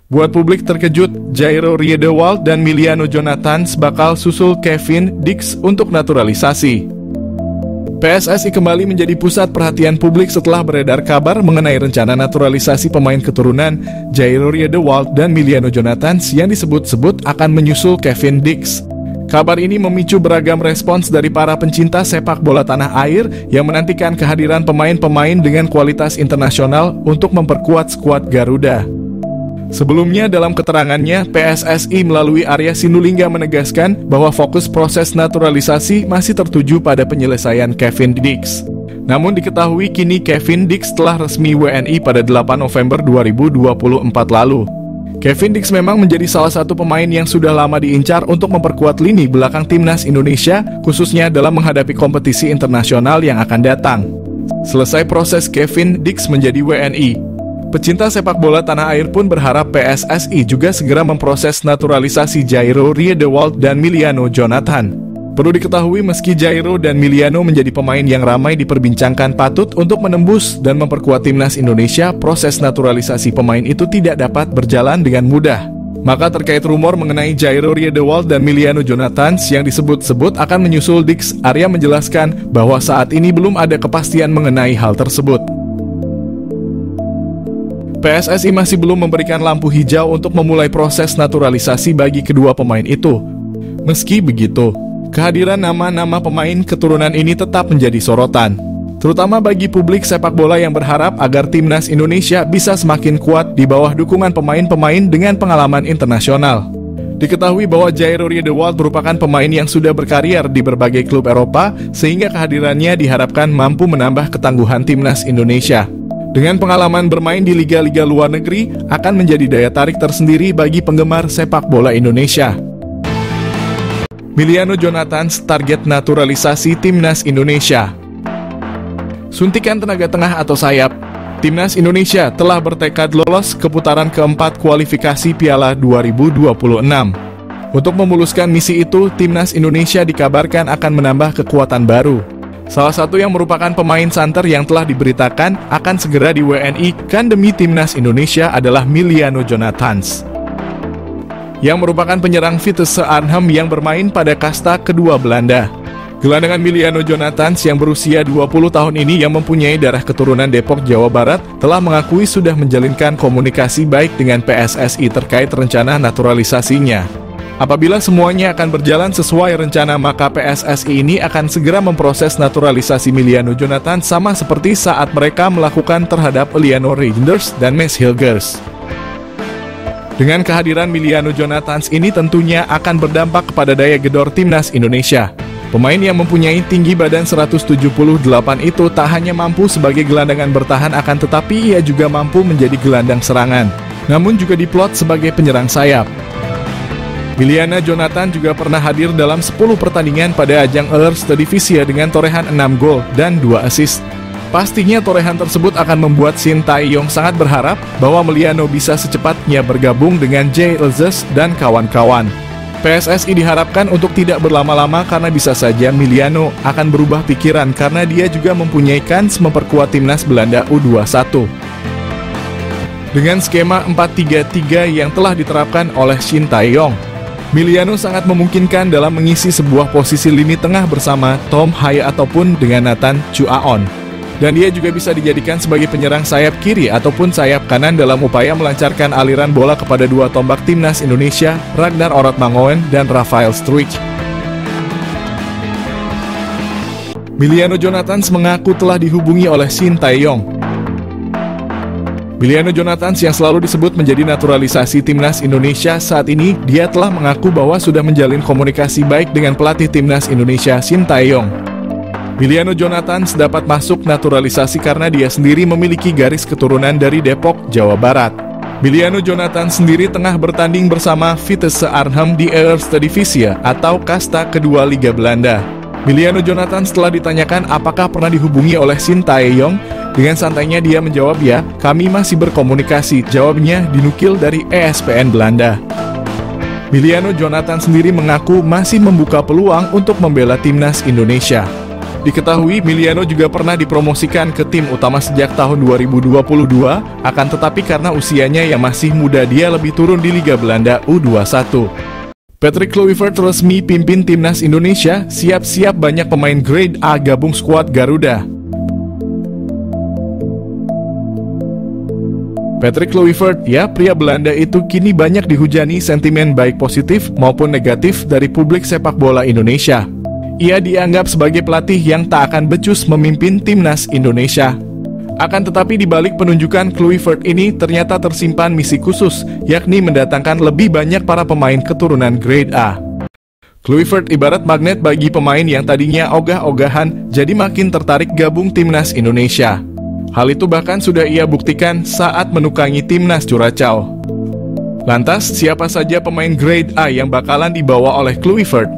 Buat publik terkejut, Jairo Riedewald dan Miliano Jonathans bakal susul Kevin Dix untuk naturalisasi. PSSI kembali menjadi pusat perhatian publik setelah beredar kabar mengenai rencana naturalisasi pemain keturunan Jairo Riedewald dan Miliano Jonathans yang disebut-sebut akan menyusul Kevin Dix. Kabar ini memicu beragam respons dari para pencinta sepak bola tanah air yang menantikan kehadiran pemain-pemain dengan kualitas internasional untuk memperkuat skuad Garuda. Sebelumnya dalam keterangannya, PSSI melalui Arya Sinulinga menegaskan bahwa fokus proses naturalisasi masih tertuju pada penyelesaian Kevin Dix. Namun diketahui kini Kevin Dix telah resmi WNI pada 8 November 2024 lalu. Kevin Dix memang menjadi salah satu pemain yang sudah lama diincar untuk memperkuat lini belakang timnas Indonesia, khususnya dalam menghadapi kompetisi internasional yang akan datang. Selesai proses Kevin Dix menjadi WNI, pecinta sepak bola tanah air pun berharap PSSI juga segera memproses naturalisasi Jairo Riedewald dan Miliano Jonathans. Perlu diketahui meski Jairo dan Miliano menjadi pemain yang ramai diperbincangkan patut untuk menembus dan memperkuat timnas Indonesia, proses naturalisasi pemain itu tidak dapat berjalan dengan mudah. Maka terkait rumor mengenai Jairo Riedewald dan Miliano Jonathans yang disebut-sebut akan menyusul Dix, Arya menjelaskan bahwa saat ini belum ada kepastian mengenai hal tersebut. PSSI masih belum memberikan lampu hijau untuk memulai proses naturalisasi bagi kedua pemain itu. Meski begitu, kehadiran nama-nama pemain keturunan ini tetap menjadi sorotan, terutama bagi publik sepak bola yang berharap agar timnas Indonesia bisa semakin kuat di bawah dukungan pemain-pemain dengan pengalaman internasional. Diketahui bahwa Jairo Riedewald merupakan pemain yang sudah berkarier di berbagai klub Eropa, sehingga kehadirannya diharapkan mampu menambah ketangguhan timnas Indonesia. Dengan pengalaman bermain di liga-liga luar negeri, akan menjadi daya tarik tersendiri bagi penggemar sepak bola Indonesia. Miliano Jonathans target naturalisasi timnas Indonesia. Suntikan tenaga tengah atau sayap, timnas Indonesia telah bertekad lolos ke putaran keempat kualifikasi Piala 2026. Untuk memuluskan misi itu, timnas Indonesia dikabarkan akan menambah kekuatan baru. Salah satu yang merupakan pemain santer yang telah diberitakan akan segera di WNI-kan demi timnas Indonesia adalah Miliano Jonathans, yang merupakan penyerang Vitesse Arnhem yang bermain pada kasta kedua Belanda. Gelandangan Miliano Jonathans yang berusia 20 tahun ini yang mempunyai darah keturunan Depok, Jawa Barat, telah mengakui sudah menjalinkan komunikasi baik dengan PSSI terkait rencana naturalisasinya. Apabila semuanya akan berjalan sesuai rencana, maka PSSI ini akan segera memproses naturalisasi Miliano Jonathans sama seperti saat mereka melakukan terhadap Eleanor Reijnders dan Mads Hilgers. Dengan kehadiran Miliano Jonathans ini tentunya akan berdampak kepada daya gedor timnas Indonesia. Pemain yang mempunyai tinggi badan 178 itu tak hanya mampu sebagai gelandangan bertahan, akan tetapi ia juga mampu menjadi gelandang serangan, namun juga diplot sebagai penyerang sayap. Miliano Jonathans juga pernah hadir dalam 10 pertandingan pada ajang Eredivisie dengan torehan 6 gol dan 2 assist. Pastinya torehan tersebut akan membuat Shin Tae-yong sangat berharap bahwa Miliano bisa secepatnya bergabung dengan Jay Elzes dan kawan-kawan. PSSI diharapkan untuk tidak berlama-lama karena bisa saja Miliano akan berubah pikiran karena dia juga mempunyai kans memperkuat timnas Belanda U21. Dengan skema 4-3-3 yang telah diterapkan oleh Shin Tae-yong, Miliano sangat memungkinkan dalam mengisi sebuah posisi lini tengah bersama Tom Haye ataupun dengan Nathan Chuaon. Dan dia juga bisa dijadikan sebagai penyerang sayap kiri ataupun sayap kanan dalam upaya melancarkan aliran bola kepada dua tombak timnas Indonesia, Ragnar Orotmangoen dan Rafael Struijk. Miliano Jonathans mengaku telah dihubungi oleh Shin Tae-yong. Miliano Jonathans yang selalu disebut menjadi naturalisasi timnas Indonesia, saat ini dia telah mengaku bahwa sudah menjalin komunikasi baik dengan pelatih timnas Indonesia Shin Tae-yong. Miliano Jonathans dapat masuk naturalisasi karena dia sendiri memiliki garis keturunan dari Depok, Jawa Barat. Miliano Jonathans sendiri tengah bertanding bersama Vitesse Arnhem di Eredivisie atau kasta kedua Liga Belanda. Miliano Jonathans setelah ditanyakan apakah pernah dihubungi oleh Shin Tae-yong, dengan santainya dia menjawab, "Ya, kami masih berkomunikasi." Jawabnya dinukil dari ESPN Belanda. Miliano Jonathans sendiri mengaku masih membuka peluang untuk membela timnas Indonesia. Diketahui Miliano juga pernah dipromosikan ke tim utama sejak tahun 2022, akan tetapi karena usianya yang masih muda dia lebih turun di Liga Belanda U21. Patrick Kluivert resmi pimpin timnas Indonesia, siap-siap banyak pemain grade A gabung skuad Garuda. Patrick Kluivert, ya pria Belanda itu kini banyak dihujani sentimen baik positif maupun negatif dari publik sepak bola Indonesia. Ia dianggap sebagai pelatih yang tak akan becus memimpin timnas Indonesia. Akan tetapi di balik penunjukan Kluivert ini ternyata tersimpan misi khusus, yakni mendatangkan lebih banyak para pemain keturunan grade A. Kluivert ibarat magnet bagi pemain yang tadinya ogah-ogahan, jadi makin tertarik gabung timnas Indonesia. Hal itu bahkan sudah ia buktikan saat menukangi timnas Curaçao. Lantas, siapa saja pemain grade A yang bakalan dibawa oleh Kluivert?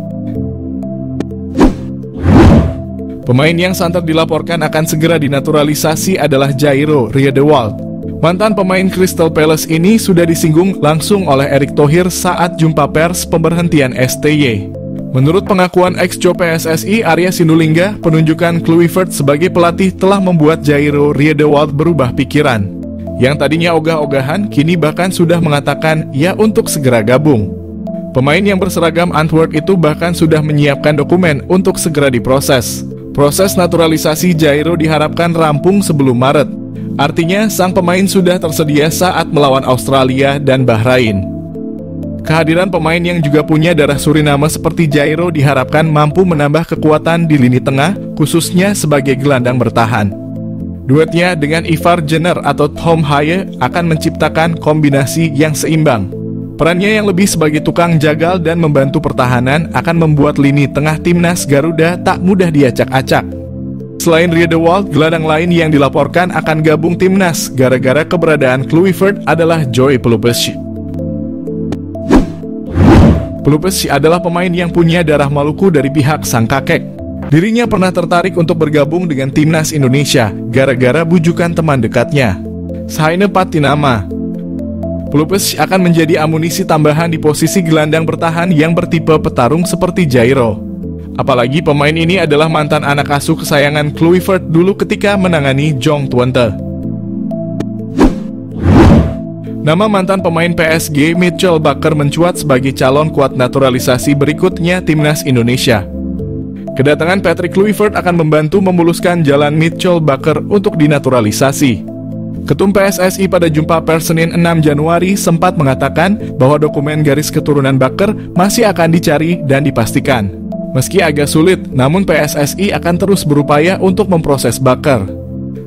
Pemain yang santer dilaporkan akan segera dinaturalisasi adalah Jairo Riedewald. Mantan pemain Crystal Palace ini sudah disinggung langsung oleh Erick Thohir saat jumpa pers pemberhentian STY. Menurut pengakuan ex-Jo PSSI Arya Sinulinga, penunjukan Kluivert sebagai pelatih telah membuat Jairo Riedewald berubah pikiran. Yang tadinya ogah-ogahan, kini bahkan sudah mengatakan ya untuk segera gabung. Pemain yang berseragam Antwerp itu bahkan sudah menyiapkan dokumen untuk segera diproses. Proses naturalisasi Jairo diharapkan rampung sebelum Maret. Artinya, sang pemain sudah tersedia saat melawan Australia dan Bahrain. Kehadiran pemain yang juga punya darah Suriname seperti Jairo diharapkan mampu menambah kekuatan di lini tengah, khususnya sebagai gelandang bertahan. Duetnya dengan Ivar Jenner atau Tom Haye akan menciptakan kombinasi yang seimbang. Perannya yang lebih sebagai tukang jagal dan membantu pertahanan akan membuat lini tengah timnas Garuda tak mudah diacak-acak. Selain Riedewald, gelandang lain yang dilaporkan akan gabung timnas gara-gara keberadaan Kluivert adalah Joey Pelupessi. Pelupessi adalah pemain yang punya darah Maluku dari pihak sang kakek. Dirinya pernah tertarik untuk bergabung dengan timnas Indonesia gara-gara bujukan teman dekatnya, Saine Patinama. Pelupessi akan menjadi amunisi tambahan di posisi gelandang bertahan yang bertipe petarung seperti Jairo. Apalagi pemain ini adalah mantan anak asuh kesayangan Kluivert dulu ketika menangani Jong Twente. Nama mantan pemain PSG Mitchell Bakker mencuat sebagai calon kuat naturalisasi berikutnya timnas Indonesia. Kedatangan Patrick Kluivert akan membantu memuluskan jalan Mitchell Bakker untuk dinaturalisasi. Ketum PSSI pada jumpa pers Senin 6 Januari sempat mengatakan bahwa dokumen garis keturunan Bakker masih akan dicari dan dipastikan. Meski agak sulit, namun PSSI akan terus berupaya untuk memproses Bakker.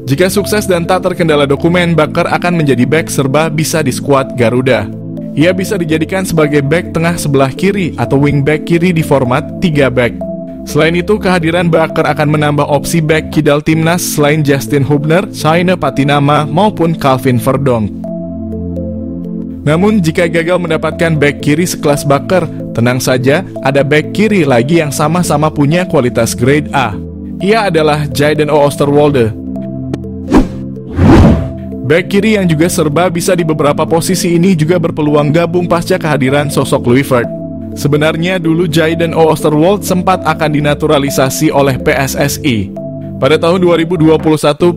Jika sukses dan tak terkendala dokumen, Bakker akan menjadi bek serba bisa di skuad Garuda. Ia bisa dijadikan sebagai bek tengah sebelah kiri atau wingback kiri di format 3 back. Selain itu, kehadiran Bakker akan menambah opsi bek kidal timnas selain Justin Hubner, Saine Patinama, maupun Calvin Verdonk. Namun, jika gagal mendapatkan bek kiri sekelas Bakker, tenang saja, ada bek kiri lagi yang sama-sama punya kualitas grade A. Ia adalah Jayden Oosterwolde. Bek kiri yang juga serba bisa di beberapa posisi ini juga berpeluang gabung pasca kehadiran sosok Kluivert. Sebenarnya dulu Jayden Oosterwolde sempat akan dinaturalisasi oleh PSSI. Pada tahun 2021,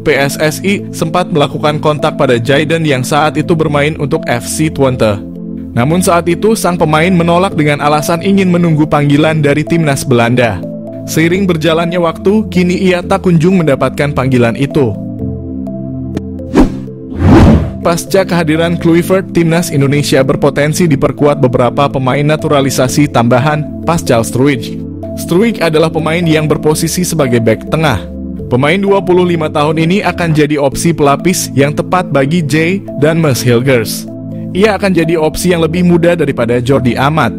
PSSI sempat melakukan kontak pada Jayden yang saat itu bermain untuk FC Twente. Namun saat itu sang pemain menolak dengan alasan ingin menunggu panggilan dari timnas Belanda. Seiring berjalannya waktu, kini ia tak kunjung mendapatkan panggilan itu. Pasca kehadiran Kluivert, timnas Indonesia berpotensi diperkuat beberapa pemain naturalisasi tambahan pasca Struijk. Struijk adalah pemain yang berposisi sebagai bek tengah. Pemain 25 tahun ini akan jadi opsi pelapis yang tepat bagi Jay dan Mes Hilgers. Ia akan jadi opsi yang lebih muda daripada Jordi Amat.